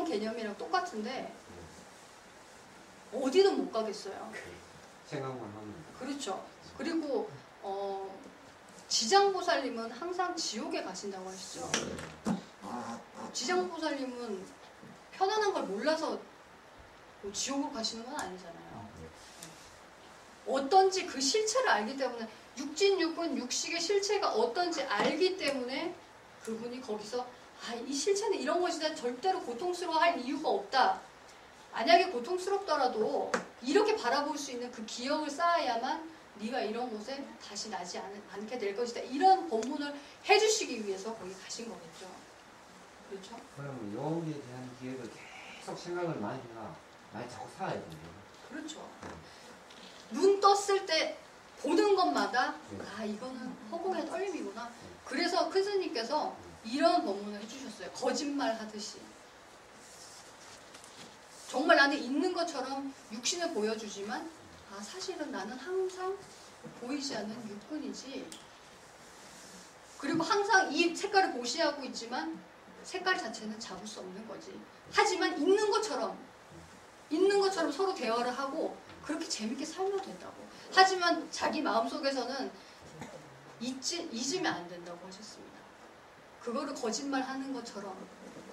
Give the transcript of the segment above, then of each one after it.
그런 개념이랑 똑같은데 어디든 못 가겠어요. 생각만 하면. 그렇죠. 그리고 지장보살님은 항상 지옥에 가신다고 하시죠. 지장보살님은 편안한 걸 몰라서 뭐 지옥으로 가시는 건 아니잖아요. 어떤지 그 실체를 알기 때문에 육진육은 육식의 실체가 어떤지 알기 때문에 그분이 거기서 이 실체는 이런 것이다. 절대로 고통스러워할 이유가 없다. 만약에 고통스럽더라도 이렇게 바라볼 수 있는 그 기억을 쌓아야만 네가 이런 곳에 다시 나지 않게 될 것이다. 이런 법문을 해주시기 위해서 거기 가신 거겠죠. 그렇죠? 그러면 여기에 대한 기억을 계속 생각을 많이 해가 많이 자꾸 살아야 돼요. 그렇죠. 눈 떴을 때 보는 것마다 이거는 허공의 떨림이구나. 그래서 큰 스님께서 이런 법문을 해주셨어요. 거짓말 하듯이. 정말 나는 있는 것처럼 육신을 보여주지만 사실은 나는 항상 보이지 않는 육근이지. 그리고 항상 이 색깔을 고시하고 있지만 색깔 자체는 잡을 수 없는 거지. 하지만 있는 것처럼 서로 대화를 하고 그렇게 재밌게 살면 된다고. 하지만 자기 마음속에서는 잊으면 안 된다고 하셨습니다. 그거를 거짓말하는 것처럼,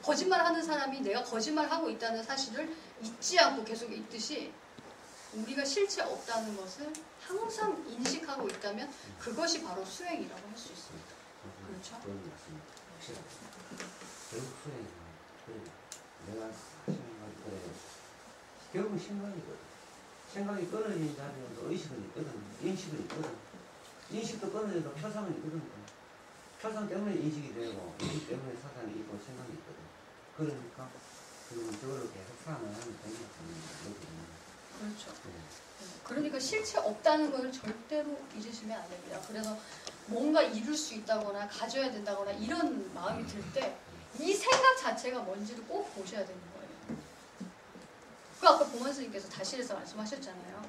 거짓말하는 사람이 내가 거짓말하고 있다는 사실을 잊지 않고 계속 있듯이 우리가 실체 없다는 것을 항상 인식하고 있다면 그것이 바로 수행이라고 할 수 있습니다. 그렇죠? 그런 것 같습니다. 확실하게. 결국 수행은 내가 생각할 때 결국은 생각이거든. 생각이 끊어진 자리에도 의식은 있거든. 인식은 있거든. 인식도 끊어져도 표상은 있거든. 표상 때문에 인식이 되고 인식 때문에 사상이 있고 생각이 있거든. 그러니까 그러면 저거를 계속 살아나가면 되는 거거든요. 그렇죠. 그러니까 실체 없다는 걸 절대로 잊으시면 안 됩니다. 그래서 뭔가 이룰 수 있다거나 가져야 된다거나 이런 마음이 들 때 이 생각 자체가 뭔지를 꼭 보셔야 되는 거예요. 그 아까 봉원 스님께서 다시해서 말씀하셨잖아요.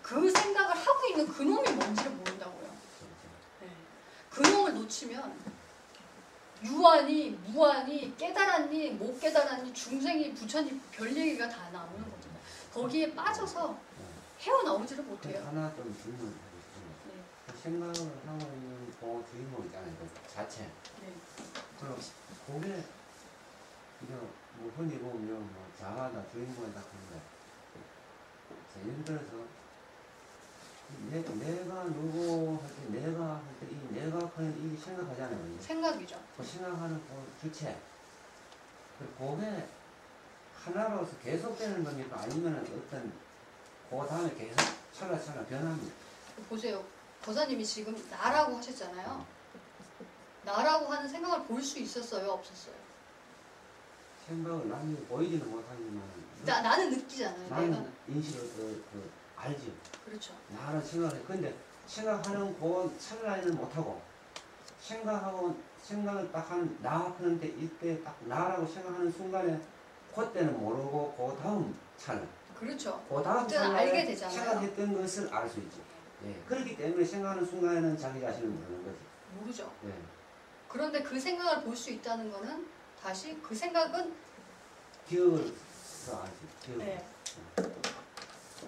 그 생각을 하고 있는 그놈이 뭔지를 모른다고요. 그놈을 놓치면 유한이, 무한이, 깨달았니, 못 깨달았니, 중생이, 부처니 별 얘기가 다 나오는 겁니다. 거기에 빠져서 헤어나오지를 못해요. 하나 좀 질문을 하겠습니다. 생각을 하고 있는 그 주인공 있잖아요. 그 자체. 네. 그럼 그게 뭐 흔히 보면 뭐 자아다 주인공이다 하는데 예를 들어서 내가 누구 할 때 내가 할 때 이 내가 하는 이 생각하잖아요. 생각이죠. 그 생각하는 그 주체 그게 하나로서 계속되는 겁니까? 아니면 어떤 그 다음에 계속 찰나찰나 변합니다. 보세요. 거사님이 지금 나라고 하셨잖아요. 나라고 하는 생각을 볼 수 있었어요? 없었어요? 생각을 남이 보이지는 못하지만 나는 느끼잖아요. 나는 내가. 인식을 알죠. 그렇죠. 나는 생각을 해. 근데 생각하는 그 찰나에는 못하고 생각을 딱 하는 나 하는데 이때 딱 나라고 생각하는 순간에 그때는 모르고 그 다음 찰나. 그렇죠. 그 다음 그때는 알게 되잖아요. 생각했던 것을 알 수 있죠. 예. 그렇기 때문에 생각하는 순간에는 자기 자신을 모르는 거지. 모르죠. 예. 그런데 그 생각을 볼 수 있다는 거는 다시 그 생각은 기억을 더 알지. 기억. 네.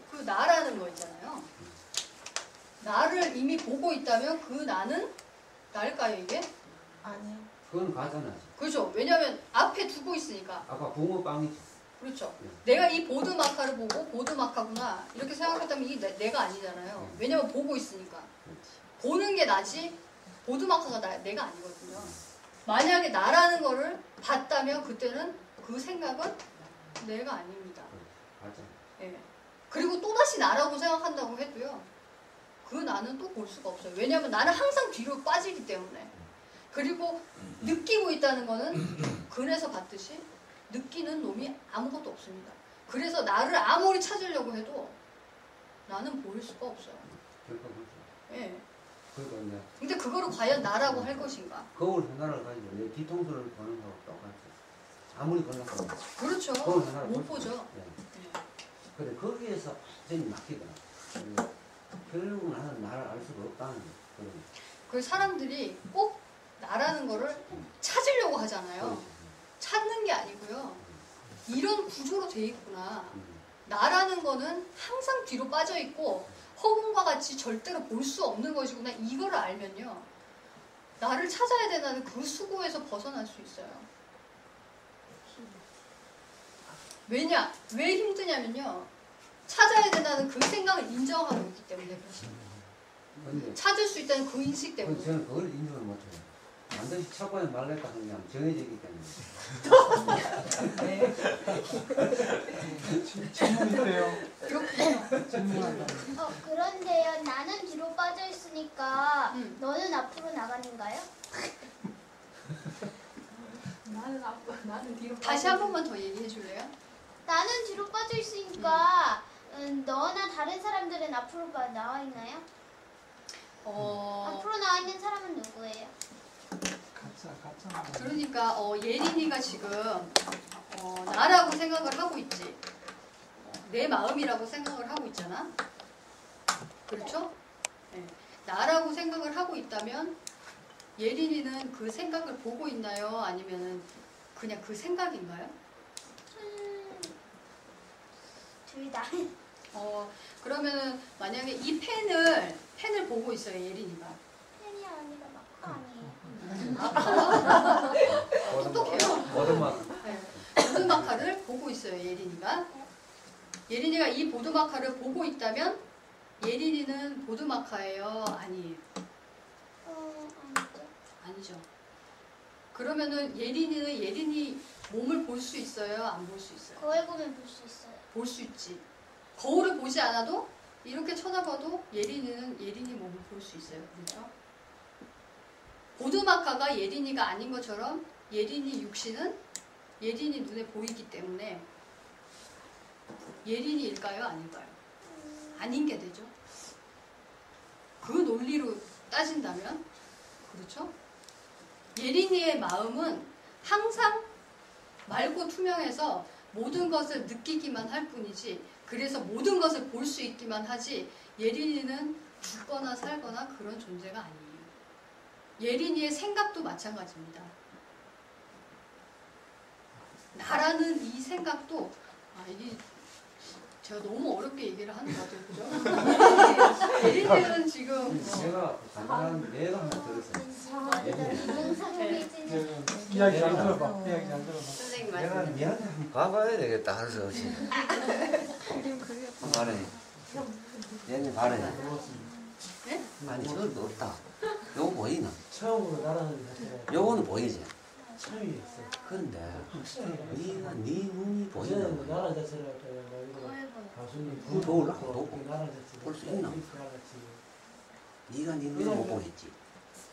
그 나라는 거 있잖아요. 나를 이미 보고 있다면 그 나는 나일까요 이게? 아니요. 그건 가잖아. 그렇죠. 왜냐하면 앞에 두고 있으니까. 아까 붕어빵이지. 그렇죠. 네. 내가 이 보드마카를 보고 보드마카구나 이렇게 생각했다면 이게 내가 아니잖아요. 왜냐하면 보고 있으니까. 보는 게 나지 보드마카가 내가 아니거든요. 만약에 나라는 거를 봤다면 그때는 그 생각은 내가 아닙니다. 맞아. 예. 그리고 또다시 나라고 생각한다고 해도요. 그 나는 또 볼 수가 없어요. 왜냐하면 나는 항상 뒤로 빠지기 때문에. 그리고 느끼고 있다는 거는 근에서 봤듯이 느끼는 놈이 아무것도 없습니다. 그래서 나를 아무리 찾으려고 해도 나는 보일 수가 없어요. 예. 그러니까 근데 그거를 과연 나라고 할 것인가? 거울 하나를 가지고 내 뒤통수를 보는 거하고 똑같이. 아무리 걸려도. 그렇죠. 거울 하나를 못 보죠. 네. 근데 거기에서 완전히 막히더라. 결국은 나는 나를 알 수가 없다는 그런. 그 사람들이 꼭 나라는 거를 찾으려고 하잖아요. 찾는 게 아니고요. 이런 구조로 돼 있구나. 음. 나라는 거는 항상 뒤로 빠져 있고 허공과 같이 절대로 볼 수 없는 것이구나. 이거를 알면요. 나를 찾아야 된다는 그 수고에서 벗어날 수 있어요. 왜냐? 왜 힘드냐면요. 찾아야 된다는 그 생각을 인정하고 있기 때문에 그렇습니다. 근데 찾을 수 있다는 그 인식 때문에. 저는 그걸 인정을 못해요. 반드시 찾고야 말랬다 하는 게 정해져 있기 때문에. 질문인데요. 그렇군요. 질문한다. 그런데요, 나는 뒤로 빠져 있으니까 너는 앞으로 나가는가요? 나는 뒤로 다시 한 번만 더 얘기해 줄래요? 나는 뒤로 빠져 있으니까 너나 다른 사람들은 앞으로 나와 있나요? 앞으로 나와 있는 사람은 누구예요? 가짜. 그러니까 예린이가 지금 나라고 생각을 하고 있지. 내 마음이라고 생각을 하고 있잖아. 그렇죠? 네. 나라고 생각을 하고 있다면 예린이는 그 생각을 보고 있나요? 아니면은 그냥 그 생각인가요? 둘 다. 그러면은 만약에 이 펜을 보고 있어요, 예린이가. 펜이 아니라 마카 아니에요. 똑똑해요. 오르막. 네. 보드마카를 보고 있어요, 예린이가. 예린이가 이 보드마카를 보고 있다면 예린이는 보드마카예요? 아니에요? 아니죠. 아니죠. 그러면은 예린이 몸을 볼 수 있어요? 안 볼 수 있어요? 거울 보면 볼 수 있어요. 볼 수 있지. 거울을 보지 않아도 이렇게 쳐다봐도 예린이 몸을 볼 수 있어요. 그렇죠? 보드마카가 예린이가 아닌 것처럼 예린이 육신은 예린이 눈에 보이기 때문에 예린이일까요? 아닐까요? 아닌 게 되죠. 그 논리로 따진다면 그렇죠? 예린이의 마음은 항상 맑고 투명해서 모든 것을 느끼기만 할 뿐이지, 그래서 모든 것을 볼 수 있기만 하지 예린이는 죽거나 살거나 그런 존재가 아니에요. 예린이의 생각도 마찬가지입니다. 나라는 이 생각도 이게 제가 너무 어렵게 얘기를 하는 것 같아요. 그죠? 예린이는 지금 제가 간단한 예가 하나 들었어요. 이야기 잘 들어봐. 이야기 잘 들어봐. 선생님 내가 말씀. 니한테 한번 가봐야 되겠다 하면서 말해. 얘는 말해. 네? 아니 저것도 없다. 요거 보이나? 처음으로 날아가는 자체가 요거는 보이지? 처음이었어. 근데 확실하게 네가 네 눈이 보이나? 그전에는 날아가는 자체가 가수님 그 거울 안 보고 날아가는 자체가 볼수 있나? 이렇게 날아갔지. 네가 네 눈을 못 보겠지.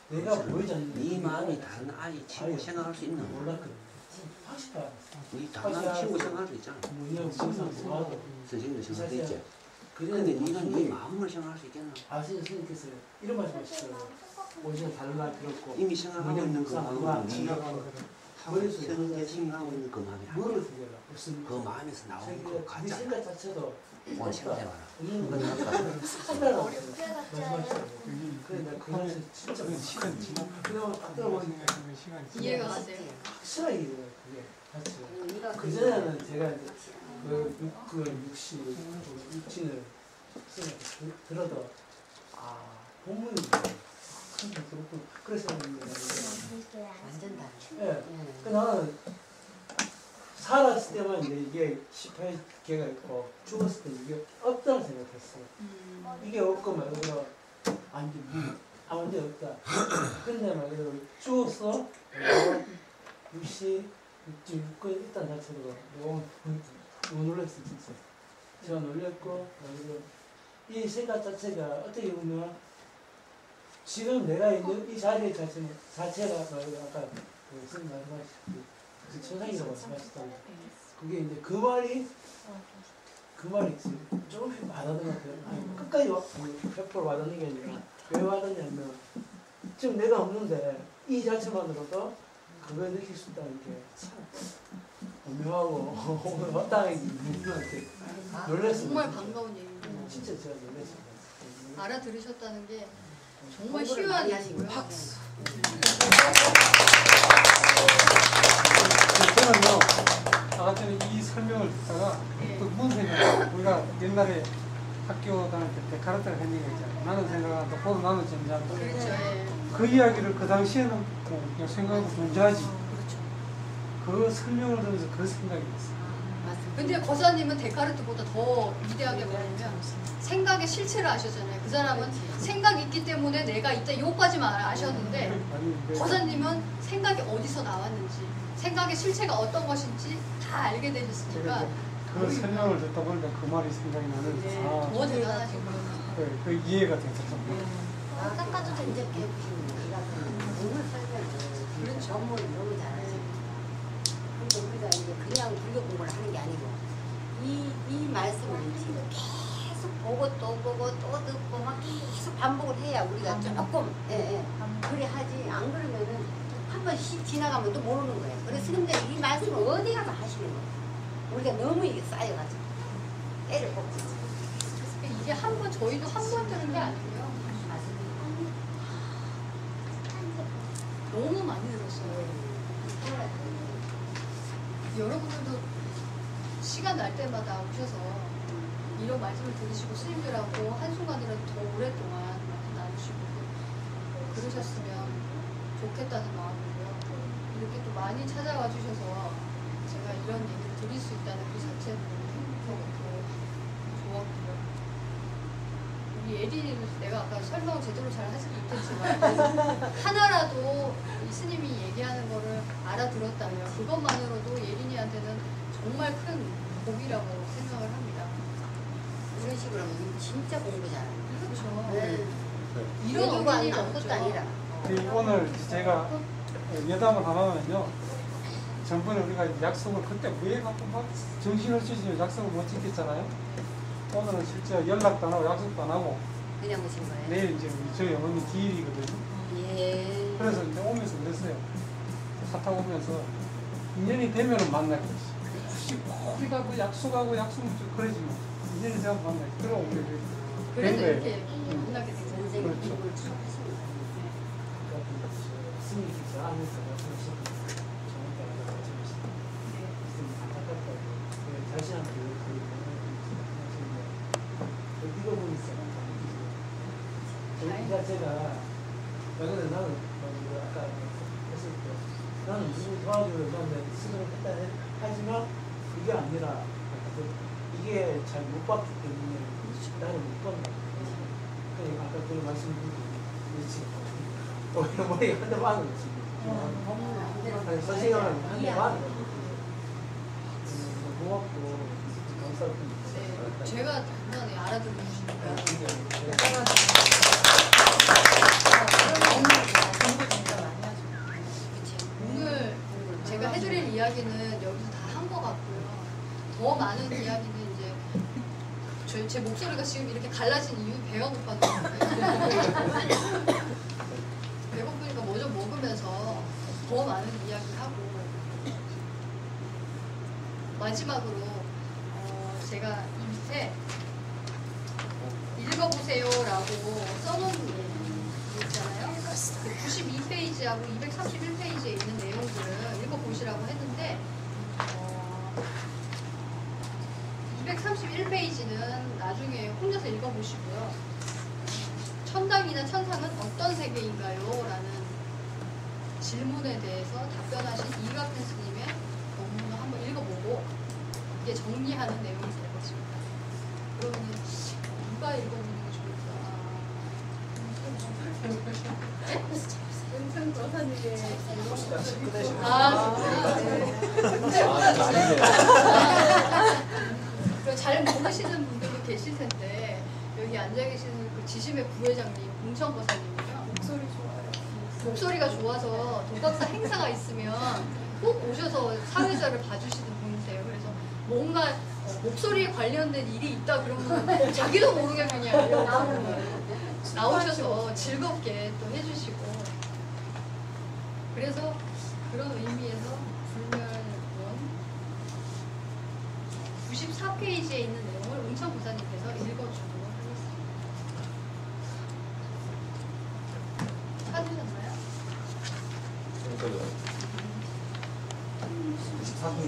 내가 보이지 않는데 네 마음이 다른 아이 친구 생각할 수 있나? 몰랐거든. 확실히 알았어. 네 다른 아이 친구 생각할 수 있잖아. 뭐냐 무슨 좋아도 선생님도 생각할 수 있지. 근데 그전에 네가 네 마음을 생각할 수 있겠나? 선생님께서 이런 말씀하셨어요. 오히려 다른 말 필요 없고 이미 생각하고 있는 그 마음은 네가 머릿속에 현재 생각하고 있는 그 마음이 뭐를 아니야. 생겨라. 무슨 그 마음에서 나오는 그 네 가짜. 생각 자체도 원 생각해봐라. 없는 그건 거야. 아까 생각을 어렵게 말씀하시더라고. 그래 내가 그 말씀 진짜 시간 지나. 그냥 딱 들어보니까 이해가 가세요? 확실하게 이해가 그게 사실. 그전에는 제가 이제 그 육신을 들어도 본문이 항상 그렇고 그래서 했는데 완전 다르죠. 예. 그 나는 살았을 때만 이제 이게 18개가 있고 죽었을 때 이게 없다고 생각했어. 이게 없고 말 그대로 아니 아무 문제 없다. 근데 말 그대로 죽었어. 육시 육고 있다는 자체로 너무 놀랐어 진짜. 제가 놀랬고 말 그대로 이 생각 자체가 어떻게 보면 지금 내가 있는 이 자리 자체가 말고 아까 선생님 말씀하셨듯이 그 천상이라고 말씀하셨던 그게 이제 그 말이 조금씩 와닿는 것 같아요. 아니, 끝까지 100% 와닿는 게 아니라 왜 와닿냐면 지금 내가 없는데 이 자체만으로도 그걸 느낄 수 있다는 게 참 오묘하고 오늘 마땅하게 누구한테 놀랐습니다. 정말 반가운 얘기예요. 진짜 제가 놀랐습니다. 알아들으셨다는 게 정말 희유한 얘기고요. 제가 저는요, 아까 전에 이 설명을 듣다가 예. 또 무슨 생각, 우리가 옛날에 학교 다닐 때 데카르트가 한 얘기가 있잖아요. 나는 생각한다, 보로 나는 존재한다. 그렇죠. 예. 그 이야기를 그 당시에는 뭐 그냥 생각하고 존재하지. 그렇죠. 그 설명을 들으면서 그 생각이 났어요. 근데 거사님은 데카르트보다 더 위대하게 말하면 생각의 실체를 아셨잖아요. 그 사람은 생각이 있기 때문에 내가 있다 요까지만 아셨는데 아니, 근데 거사님은 생각이 어디서 나왔는지 생각의 실체가 어떤 것인지 다 알게 제가 되셨으니까 이제 그 설명을 듣다 보니까 그 말이 생각이 나는 네, 아, 더 대단하신 거예요. 그 이해가 됐었죠. 깎아도 이제 배우시는 너무 설명을 그렇죠. 전문을 너무 잘하시고 그러니까 우리가 이제 그냥 불교 공부를 하는 게 아니고 이 말씀을 지금 계속 보고 또 보고 또 듣고 막 계속 반복을 해야 우리가 조금 그래 하지 안 그러면은 한 번 씩 지나가면 또 모르는 거예요. 그래서 스님들이 이 말씀을 어디 가서 하시는 거예요. 우리가 너무 이게 쌓여가지고 때를 뽑고 이게 한 번 저희도 한 번 들은 게 아니고요. 너무 많이 들었어요. 여러분들도 시간 날 때마다 오셔서 이런 말씀을 들으시고 스님들하고 한순간이라도 더 오랫동안 말씀 나누시고 그러셨으면 좋겠다는 마음이고요. 이렇게 또 많이 찾아와 주셔서 제가 이런 얘기를 드릴 수 있다는 그 자체도 행복하고 좋았고요. 우리 예린이는 내가 아까 설명을 제대로 잘 하지 못했지만 하나라도 이 스님이 얘기하는 거를 알아들었다면 그것만으로도 예린이한테는 정말 큰 복이라고 생각을 합니다. 이런 식으로 하면 진짜 공부 잘하는 그렇죠. 네. 이런 공부가 어머니는 아무것도 없죠. 아니라 오늘 제가 예담을 하면요. 전번에 우리가 약속을 그때 왜 갖고 막 정신없이 약속을 못 지켰잖아요. 오늘은 실제 연락도 안 하고 약속도 안 하고 그냥 오신 거예요? 내일 이제 우리 저희 어머니 기일이거든요. 예. 그래서 이제 오면서 그랬어요. 차 타고 오면서 인연이 되면은 만나겠지. 혹시 우리가 그 약속하고 약속을 좀 그러지 뭐. 인연이 되면 만나겠지. 그럼 우리 그래서 된 거예요. 이렇게 만나게 된 거예요. 선생님 그렇죠. 공부를 참 하시는 거예요. 스님께서 하면서 말씀하시는 정확하게 말씀하시는 안타깝다고 자신한테 이거 보니까 이 자체가 근데 나는 아까 했을 때 나는 누구 도와주려고 나는 수술을 했다 하지만 그게 아니라 이게 잘 못 봤기 때문에 나는 못 본다. 그러니까 아까 그 말씀드린 지금 머리에 한 대 맞는 거지. 선생님은 한 대 맞는 거지. 고맙고 감사합니다. 네, 제가 그만에 알아들어 주시니까 공부 진짜 많이 하죠. 오늘 제가 해드릴 이야기는 여기서 다 한 것 같고요. 더 많은 이야기는 이제 제 목소리가 지금 이렇게 갈라진 이유 배가 고팠는데 배고프니까 뭐 좀 먹으면서 더 많은 이야기하고 마지막으로 제가 이 밑에 읽어보세요라고 써놓은 게 있잖아요. 그 92페이지하고 231페이지에 있는 내용들을 읽어보시라고 했는데 231페이지는 나중에 혼자서 읽어보시고요. 천당이나 천상은 어떤 세계인가요? 라는 질문에 대해서 답변하신 이각현 스님의 논문을 한번 읽어보고 이게 정리하는 내용이 될 것입니다. 그러면 누가 읽어보는 게 좋을까? 잘 모르시는 분들도 계실 텐데 여기 앉아 계시는 그 지심의 부회장님 공천거사님이요. 목소리 좋아요. 목소리가 좋아서 독학사 행사가 있으면 꼭 오셔서 사회자를 봐주시는 분이세요. 그래서 뭔가 목소리에 관련된 일이 있다 그러면 자기도 모르게 그냥 나오셔서 즐겁게 또 해주시고 그래서 그런 의미에서 불멸론 94페이지에 있는 내용을 운천부사님께서 읽어주도록 하겠습니다. 찾으셨나요?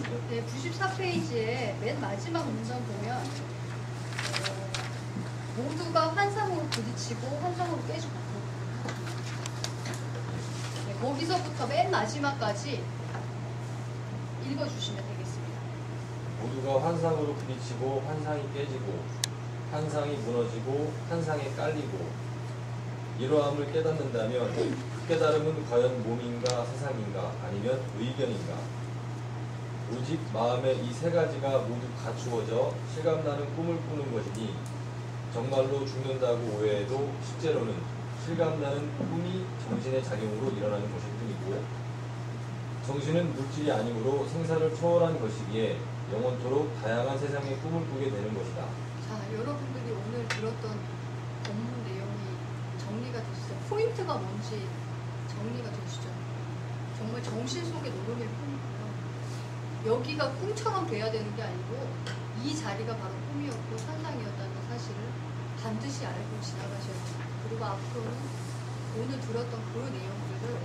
있는데. 네, 94페이지에 맨 마지막 문장 보면 모두가 환상으로 부딪히고 환상으로 깨지고 네, 거기서부터 맨 마지막까지 읽어주시면 되겠습니다. 모두가 환상으로 부딪히고 환상이 깨지고 환상이 무너지고 환상에 깔리고 이러함을 깨닫는다면 그 깨달음은 과연 몸인가 세상인가 아니면 의견인가? 오직 마음에 이 세 가지가 모두 갖추어져 실감나는 꿈을 꾸는 것이니 정말로 죽는다고 오해해도 실제로는 실감나는 꿈이 정신의 작용으로 일어나는 것일 뿐이고 정신은 물질이 아니므로 생사를 초월한 것이기에 영원토록 다양한 세상의 꿈을 꾸게 되는 것이다. 자, 여러분들이 오늘 들었던 본문 내용이 정리가 되시죠? 포인트가 뭔지 정리가 되시죠? 정말 정신 속의 노름일 뿐이고요. 여기가 꿈처럼 돼야 되는 게 아니고 이 자리가 바로 꿈이었고 환상이었다는 사실을 반드시 알고 지나가셔야 돼요. 그리고 앞으로는 오늘 들었던 그 내용들을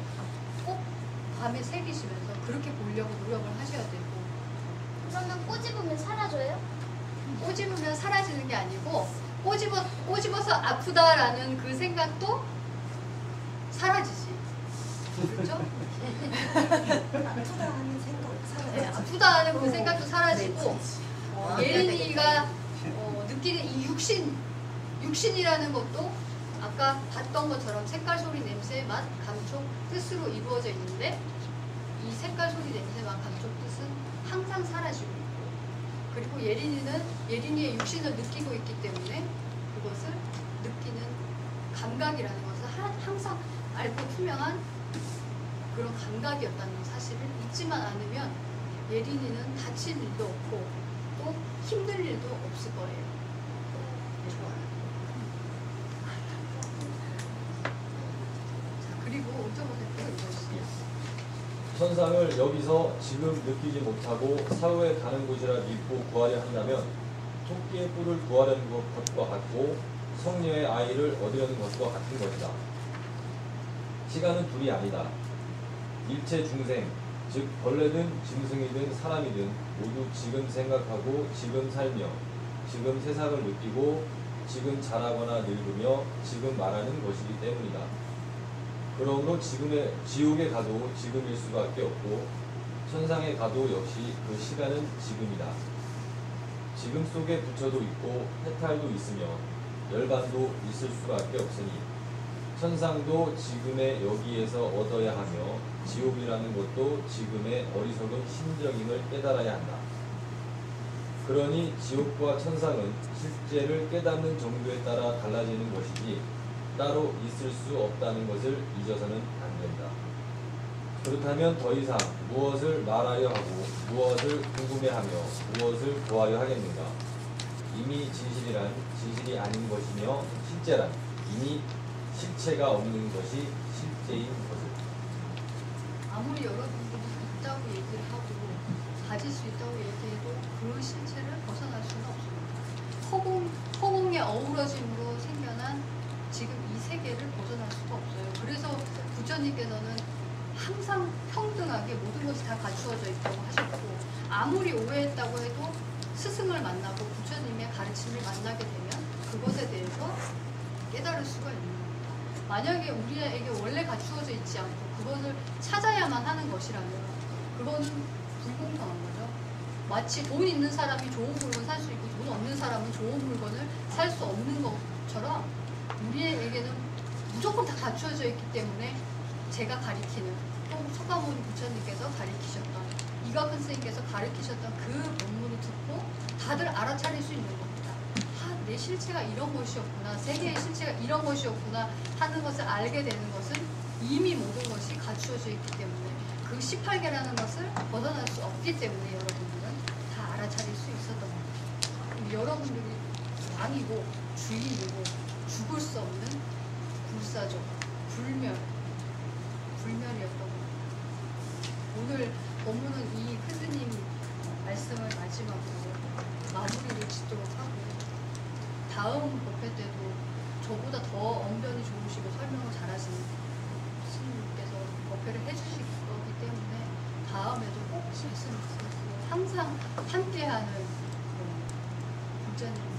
꼭 밤에 새기시면서 그렇게 보려고 노력을 하셔야 되고 그러면 꼬집으면 사라져요? 꼬집으면 사라지는 게 아니고 꼬집어서 아프다라는 그 생각도 사라지지. 그렇죠? 아프다 하는 생각 네, 아프다 하는 그 생각도 사라지고 예린이가 느끼는 이 육신이라는 것도 아까 봤던 것처럼 색깔, 소리, 냄새, 맛, 감촉, 뜻으로 이루어져 있는데 이 색깔, 소리, 냄새, 맛, 감촉, 뜻은 항상 사라지고 있고 그리고 예린이의 육신을 느끼고 있기 때문에 그것을 느끼는 감각이라는 것은 항상 맑고 투명한 그런 감각이었다는 사실을 잊지만 않으면 예린이는 다칠 일도 없고 또 힘들 일도 없을 거예요. 좋아요. 자, 그리고 5.5세트 읽어주세요. 천상을 여기서 지금 느끼지 못하고 사후에 가는 곳이라 믿고 구하려 한다면 토끼의 뿔을 구하려는 것과 같고 성녀의 아이를 얻으려는 것과 같은 것이다. 시간은 둘이 아니다. 일체 중생, 즉 벌레든 짐승이든 사람이든 모두 지금 생각하고 지금 살며 지금 세상을 느끼고 지금 자라거나 늙으며 지금 말하는 것이기 때문이다. 그러므로 지옥에 가도 지금일 수밖에 없고 천상에 가도 역시 그 시간은 지금이다. 지금 속에 부처도 있고 해탈도 있으며 열반도 있을 수밖에 없으니 천상도 지금의 여기에서 얻어야 하며 지옥이라는 것도 지금의 어리석은 심정임을 깨달아야 한다. 그러니 지옥과 천상은 실제를 깨닫는 정도에 따라 달라지는 것이지 따로 있을 수 없다는 것을 잊어서는 안 된다. 그렇다면 더 이상 무엇을 말하려 하고 무엇을 궁금해하며 무엇을 구하려 하겠는가? 이미 진실이란 진실이 아닌 것이며 실제란 이미 실체가 없는 것이 실제인 것을. 아무리 여러분들이 있다고 얘기를 하고 가질 수 있다고 얘기해도 그 실체를 벗어날 수는 없습니다. 허공의 어우러짐으로 생겨난 지금 이 세계를 벗어날 수가 없어요. 그래서 부처님께서는 항상 평등하게 모든 것이 다 갖추어져 있다고 하셨고 아무리 오해했다고 해도 스승을 만나고 부처님의 가르침을 만나게 되면 그것에 대해서 깨달을 수가 있는 겁니다. 만약에 우리에게 원래 갖추어져 있지 않고 그것을 찾아야만 하는 것이라면 그거는 불공평한 거죠. 마치 돈 있는 사람이 좋은 물건 살 수 있고 돈 없는 사람은 좋은 물건을 살 수 없는 것처럼 우리에게는 무조건 다 갖추어져 있기 때문에 제가 가리키는 또 석가모니 부처님께서 가리키셨던 이각근 선생님께서 가르치셨던 그 본문을 듣고 다들 알아차릴 수 있는 겁니다. 내 실체가 이런 것이었구나, 세계의 실체가 이런 것이었구나 하는 것을 알게 되는 것은 이미 모든 것이 갖추어져 있기 때문에 그 18개라는 것을 벗어날 수 없기 때문에 여러분들은 다 알아차릴 수 있었던 겁니다. 여러분들이 왕이고 주인이고 죽을 수 없는 불사조, 불멸이었던 겁니다. 오늘 본문은 이 큰스님 말씀을 마지막으로 마무리를 짓도록 하고 다음 법회 때도 저보다 더 언변이 좋으시고 설명을 잘하시는 스님께서 법회를 해주실 거기 때문에 다음에도 꼭 말씀을 드리겠습니다. 항상 함께하는 목자님